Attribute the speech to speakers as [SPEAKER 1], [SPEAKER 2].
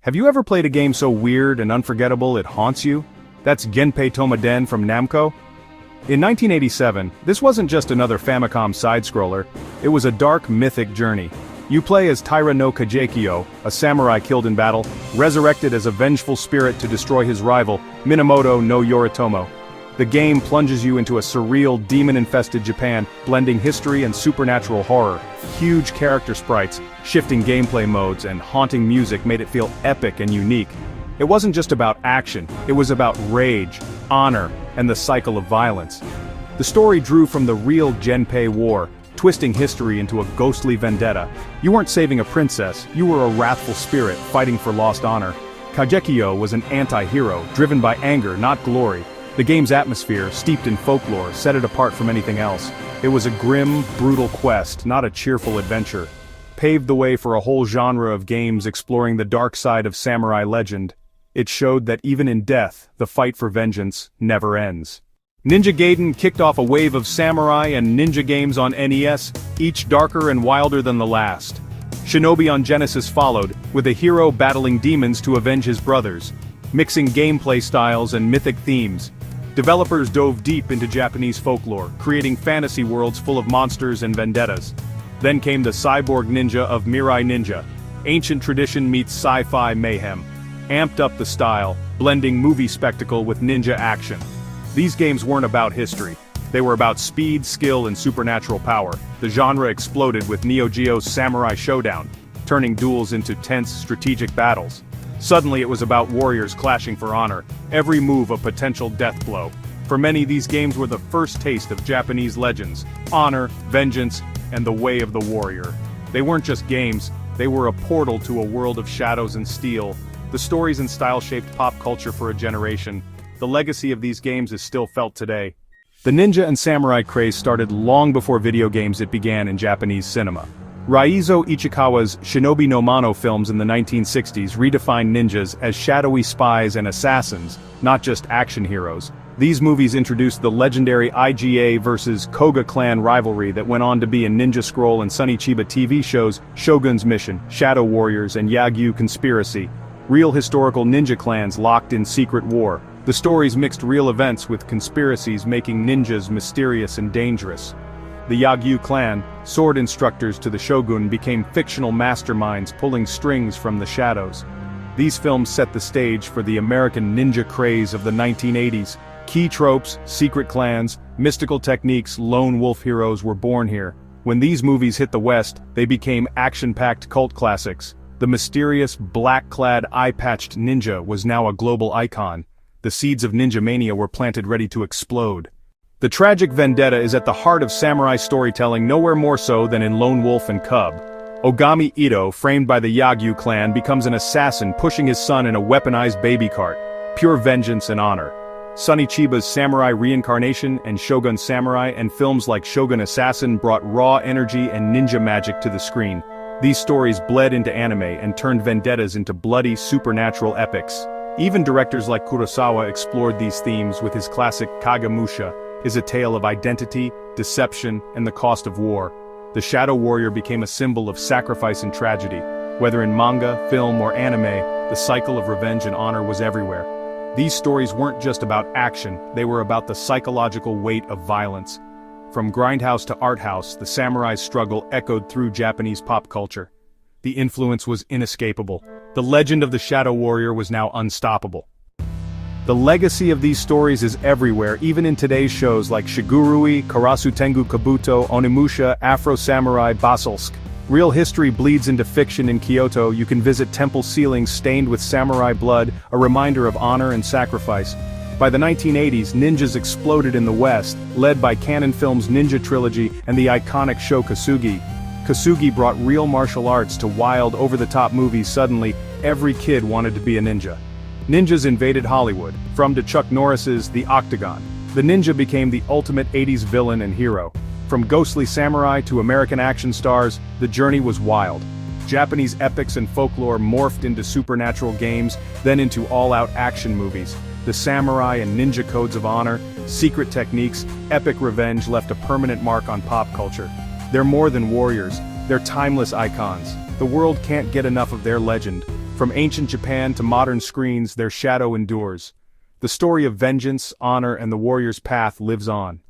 [SPEAKER 1] Have you ever played a game so weird and unforgettable it haunts you? That's Genpei Tomaden from Namco. In 1987, this wasn't just another Famicom side-scroller, it was a dark mythic journey. You play as Taira no Kagekyo, a samurai killed in battle, resurrected as a vengeful spirit to destroy his rival, Minamoto no Yoritomo. The game plunges you into a surreal, demon-infested Japan, blending history and supernatural horror. Huge character sprites, shifting gameplay modes, and haunting music made it feel epic and unique. It wasn't just about action, it was about rage, honor, and the cycle of violence. The story drew from the real Genpei War, twisting history into a ghostly vendetta. You weren't saving a princess, you were a wrathful spirit fighting for lost honor. Kagekyo was an anti-hero, driven by anger, not glory. The game's atmosphere, steeped in folklore, set it apart from anything else. It was a grim, brutal quest, not a cheerful adventure. Paved the way for a whole genre of games exploring the dark side of samurai legend. It showed that even in death, the fight for vengeance never ends. Ninja Gaiden kicked off a wave of samurai and ninja games on NES, each darker and wilder than the last. Shinobi on Genesis followed, with a hero battling demons to avenge his brothers, mixing gameplay styles and mythic themes. Developers dove deep into Japanese folklore, creating fantasy worlds full of monsters and vendettas. Then came the cyborg ninja of Mirai Ninja. Ancient tradition meets sci-fi mayhem. Amped up the style, blending movie spectacle with ninja action. These games weren't about history. They were about speed, skill, and supernatural power. The genre exploded with Neo Geo's Samurai Showdown, turning duels into tense, strategic battles. Suddenly it was about warriors clashing for honor, every move a potential death blow. For many, these games were the first taste of Japanese legends, honor, vengeance, and the way of the warrior. They weren't just games, they were a portal to a world of shadows and steel. The stories and style shaped pop culture for a generation. The legacy of these games is still felt today. The ninja and samurai craze started long before video games. It began in Japanese cinema. Raizo Ichikawa's Shinobi no Mano films in the 1960s redefined ninjas as shadowy spies and assassins, not just action heroes. These movies introduced the legendary IGA versus Koga clan rivalry that went on to be in Ninja Scroll and Sunny Chiba TV shows Shogun's Mission, Shadow Warriors, and Yagyu Conspiracy. Real historical ninja clans locked in secret war. The stories mixed real events with conspiracies, making ninjas mysterious and dangerous. The Yagyu clan, sword instructors to the shogun, became fictional masterminds pulling strings from the shadows. These films set the stage for the American ninja craze of the 1980s. Key tropes, secret clans, mystical techniques, lone wolf heroes were born here. When these movies hit the West, they became action-packed cult classics. The mysterious, black-clad, eye-patched ninja was now a global icon. The seeds of ninja mania were planted, ready to explode. The tragic vendetta is at the heart of samurai storytelling, nowhere more so than in Lone Wolf and Cub. Ogami Ito, framed by the Yagyu clan, becomes an assassin pushing his son in a weaponized baby cart. Pure vengeance and honor. Sunny Chiba's Samurai Reincarnation and Shogun Samurai and films like Shogun Assassin brought raw energy and ninja magic to the screen. These stories bled into anime and turned vendettas into bloody, supernatural epics. Even directors like Kurosawa explored these themes with his classic Kagemusha, is a tale of identity, deception, and the cost of war. The Shadow Warrior became a symbol of sacrifice and tragedy. Whether in manga, film, or anime, the cycle of revenge and honor was everywhere. These stories weren't just about action, they were about the psychological weight of violence. From grindhouse to art house, the samurai's struggle echoed through Japanese pop culture. The influence was inescapable. The legend of the Shadow Warrior was now unstoppable. The legacy of these stories is everywhere, even in today's shows like Shigurui, Karasu Tengu Kabuto, Onimusha, Afro Samurai, Basilisk. Real history bleeds into fiction. In Kyoto, you can visit temple ceilings stained with samurai blood, a reminder of honor and sacrifice. By the 1980s, ninjas exploded in the West, led by Canon Films' Ninja Trilogy and the iconic show Kasugi. Kasugi brought real martial arts to wild, over-the-top movies. Suddenly, every kid wanted to be a ninja. Ninjas invaded Hollywood, from to Chuck Norris's The Octagon. The ninja became the ultimate 80s villain and hero. From ghostly samurai to American action stars, the journey was wild. Japanese epics and folklore morphed into supernatural games, then into all-out action movies. The samurai and ninja codes of honor, secret techniques, epic revenge left a permanent mark on pop culture. They're more than warriors, they're timeless icons. The world can't get enough of their legend. From ancient Japan to modern screens, their shadow endures. The story of vengeance, honor, and the warrior's path lives on.